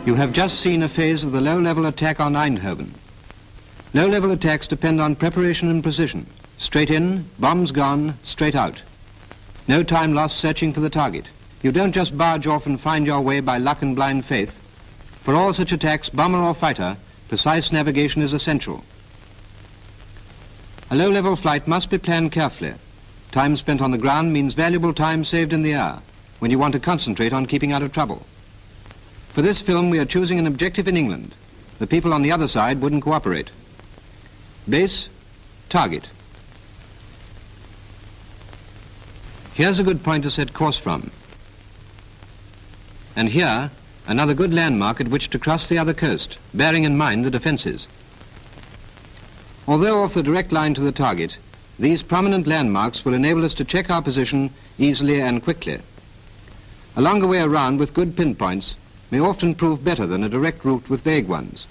You have just seen a phase of the low-level attack on Eindhoven. Low-level attacks depend on preparation and precision. Straight in, bombs gone, straight out. No time lost searching for the target. You don't just barge off and find your way by luck and blind faith. For all such attacks, bomber or fighter, precise navigation is essential. A low-level flight must be planned carefully. Time spent on the ground means valuable time saved in the air, when you want to concentrate on keeping out of trouble. For this film, we are choosing an objective in England. The people on the other side wouldn't cooperate. Base, target. Here's a good point to set course from. And here, another good landmark at which to cross the other coast, bearing in mind the defences. Although off the direct line to the target, these prominent landmarks will enable us to check our position easily and quickly. A longer way around with good pinpoints may often prove better than a direct route with vague ones.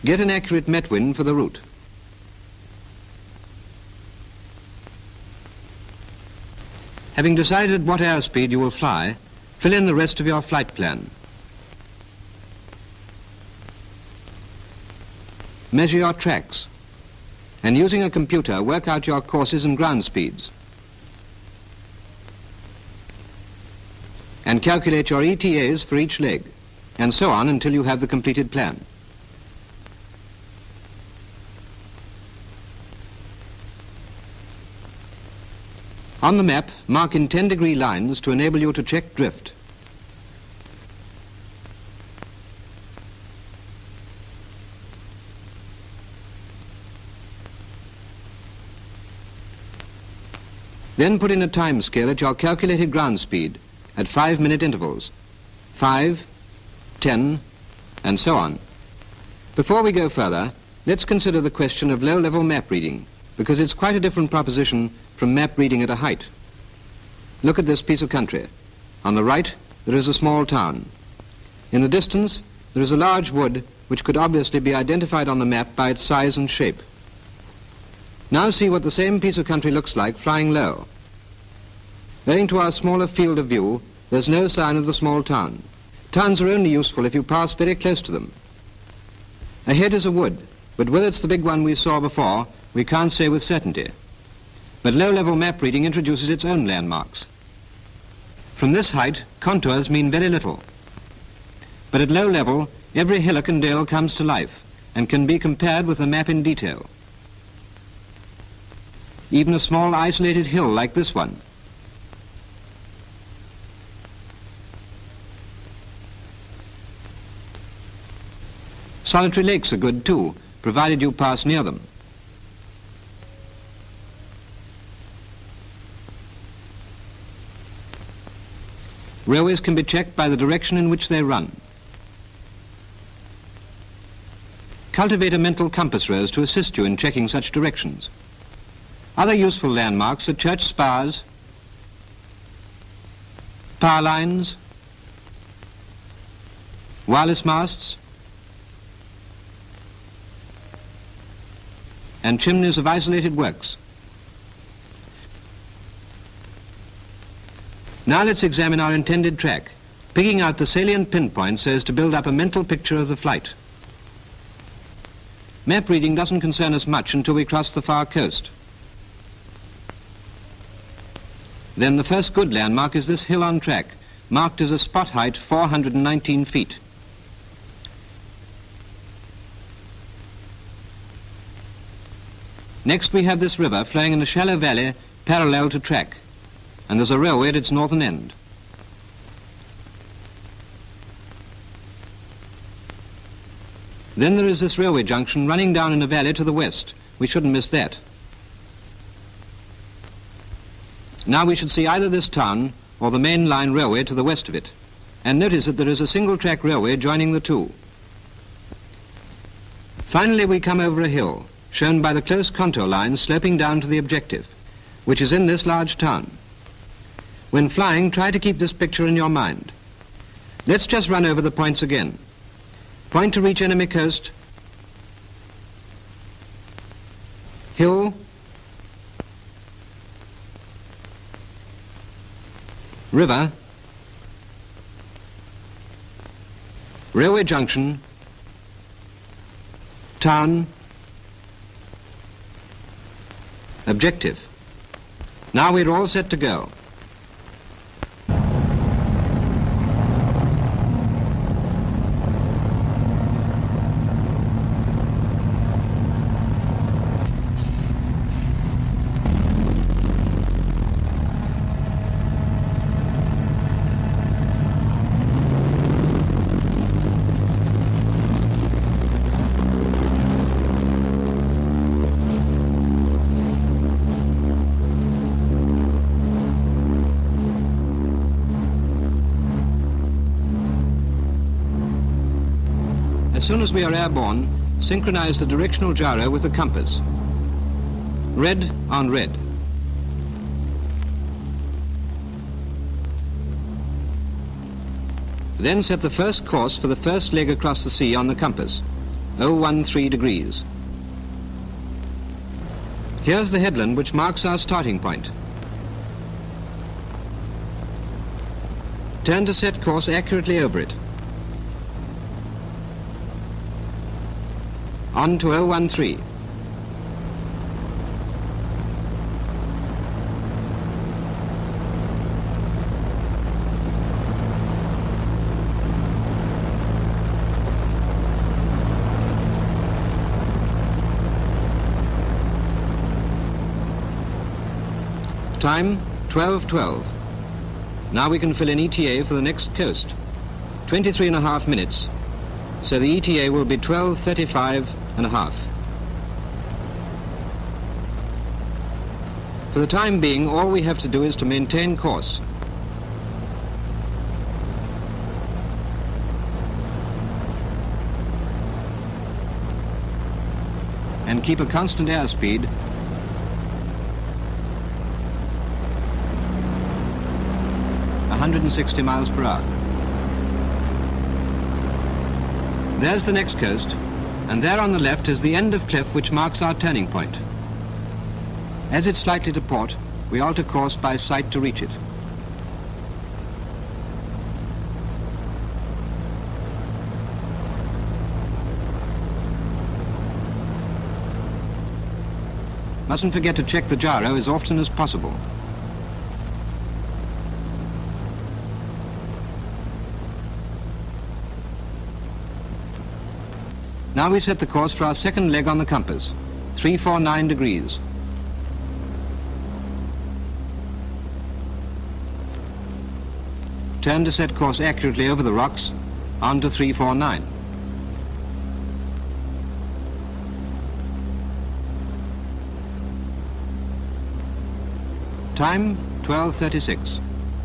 Get an accurate met wind for the route. Having decided what airspeed you will fly, fill in the rest of your flight plan. Measure your tracks, and using a computer, work out your courses and ground speeds. And calculate your ETAs for each leg, and so on until you have the completed plan. On the map, mark in 10-degree lines to enable you to check drift. Then put in a time scale at your calculated ground speed at 5-minute intervals. 5, 10, and so on. Before we go further, let's consider the question of low-level map reading, because it's quite a different proposition from map reading at a height. Look at this piece of country. On the right, there is a small town. In the distance, there is a large wood which could obviously be identified on the map by its size and shape. Now see what the same piece of country looks like flying low. Owing to our smaller field of view, there's no sign of the small town. Towns are only useful if you pass very close to them. Ahead is a wood, but whether it's the big one we saw before, we can't say with certainty. But low-level map reading introduces its own landmarks. From this height, contours mean very little. But at low level, every hillock and dale comes to life and can be compared with the map in detail. Even a small isolated hill like this one. Solitary lakes are good too, provided you pass near them. Railways can be checked by the direction in which they run. Cultivate a mental compass rose to assist you in checking such directions. Other useful landmarks are church spires, power lines, wireless masts, and chimneys of isolated works. Now let's examine our intended track, picking out the salient pinpoints so as to build up a mental picture of the flight. Map reading doesn't concern us much until we cross the far coast. Then the first good landmark is this hill on track, marked as a spot height 419 feet. Next we have this river flowing in a shallow valley parallel to track, and there's a railway at its northern end. Then there is this railway junction running down in a valley to the west. We shouldn't miss that. Now we should see either this town or the main line railway to the west of it, and notice that there is a single track railway joining the two. Finally we come over a hill, shown by the close contour line sloping down to the objective, which is in this large town. When flying, try to keep this picture in your mind. Let's just run over the points again. Point to reach enemy coast, hill, river, Railway junction, town, objective. Now we're all set to go. As soon as we are airborne, synchronize the directional gyro with the compass. Red on red. Then set the first course for the first leg across the sea on the compass, 013 degrees. Here's the headland which marks our starting point. Turn to set course accurately over it. On to 013. Time 12:12. Now we can fill in ETA for the next coast. 23.5 minutes. So the ETA will be 12:35.5. For the time being, all we have to do is to maintain course. And keep a constant airspeed . 160 miles per hour. There's the next coast, and there on the left is the end of cliff which marks our turning point. As it's likely to port, we alter course by sight to reach it. Mustn't forget to check the gyro as often as possible. Now we set the course for our second leg on the compass, 349 degrees. Turn to set course accurately over the rocks, on to 349. Time 12:36.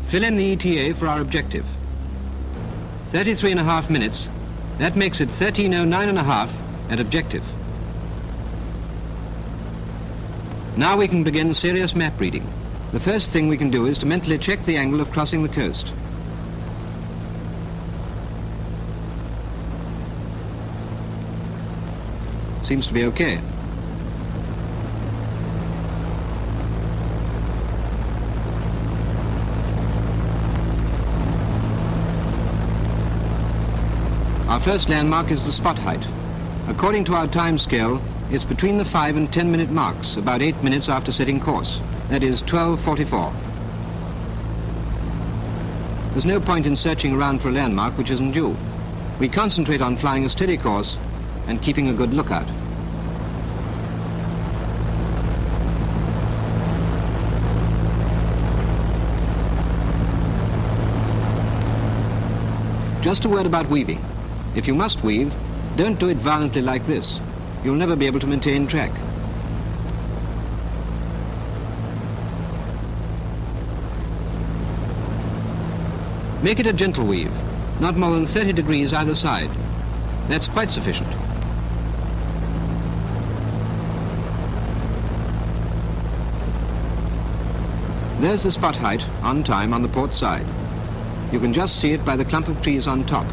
Fill in the ETA for our objective. 33.5 minutes. That makes it 13:09.5 at objective. Now we can begin serious map reading. The first thing we can do is to mentally check the angle of crossing the coast. Seems to be okay. Our first landmark is the spot height. According to our time scale, it's between the 5 and 10 minute marks, about 8 minutes after setting course. That is 12:44. There's no point in searching around for a landmark which isn't due. We concentrate on flying a steady course and keeping a good lookout. Just a word about weaving. If you must weave, don't do it violently like this. You'll never be able to maintain track. Make it a gentle weave, not more than 30 degrees either side. That's quite sufficient. There's the spot height, on time, on the port side. You can just see it by the clump of trees on top.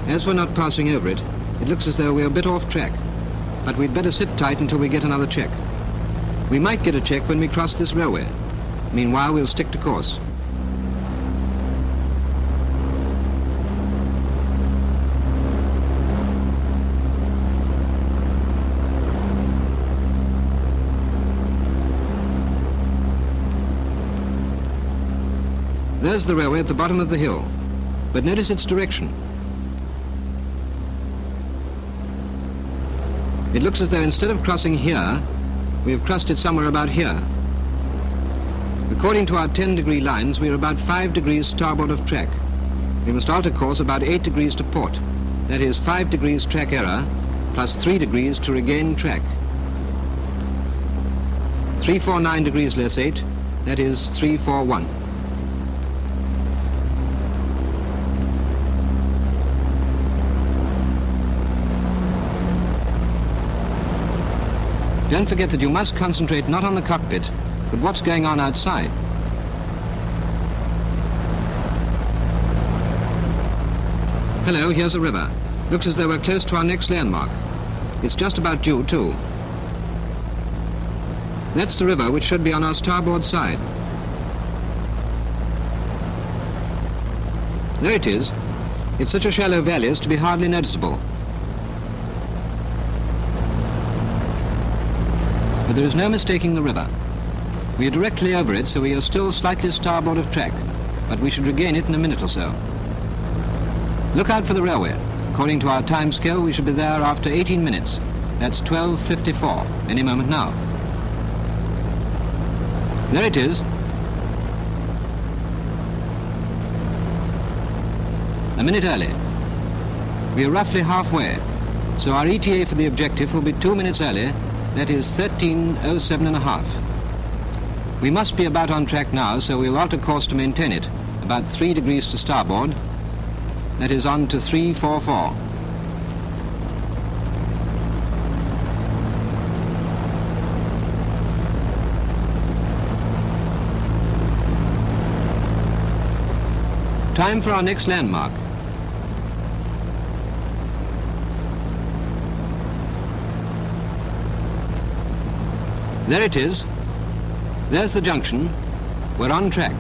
As we're not passing over it, it looks as though we're a bit off track, but we'd better sit tight until we get another check. We might get a check when we cross this railway. Meanwhile, we'll stick to course. There's the railway at the bottom of the hill, but notice its direction. It looks as though instead of crossing here, we have crossed it somewhere about here. According to our 10-degree lines, we are about 5 degrees starboard of track. We must alter course about 8 degrees to port. That is 5 degrees track error, plus 3 degrees to regain track. 349 degrees less 8, that is 341. Don't forget that you must concentrate not on the cockpit, but what's going on outside. Hello, here's a river. Looks as though we're close to our next landmark. It's just about due, too. That's the river, which should be on our starboard side. There it is. It's such a shallow valley as to be hardly noticeable. But there is no mistaking the river. We are directly over it, so we are still slightly starboard of track, but we should regain it in a minute or so. Look out for the railway. According to our time scale, we should be there after 18 minutes. That's 12:54, any moment now. There it is. A minute early. We are roughly halfway, so our ETA for the objective will be 2 minutes early. That is 13:07.5. We must be about on track now, so we'll alter course to maintain it. About 3 degrees to starboard. That is on to 344. Time for our next landmark. There it is. There's the junction. We're on track.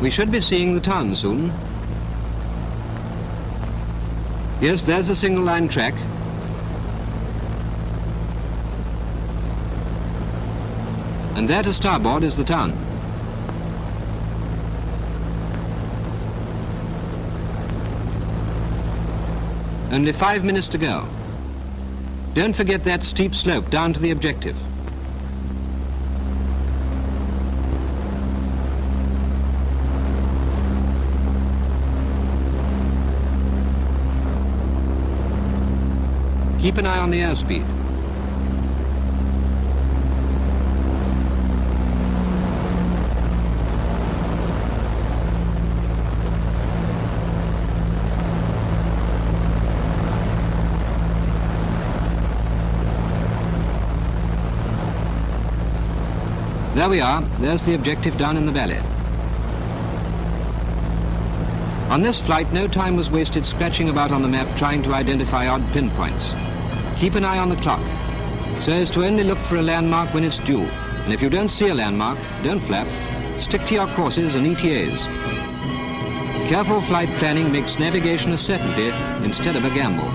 We should be seeing the town soon. Yes, there's a single line track. And there to starboard is the town. Only 5 minutes to go. Don't forget that steep slope down to the objective. Keep an eye on the airspeed. There we are. There's the objective down in the valley. On this flight, no time was wasted scratching about on the map trying to identify odd pinpoints. Keep an eye on the clock, so as to only look for a landmark when it's due. And if you don't see a landmark, don't flap. Stick to your courses and ETAs. Careful flight planning makes navigation a certainty instead of a gamble.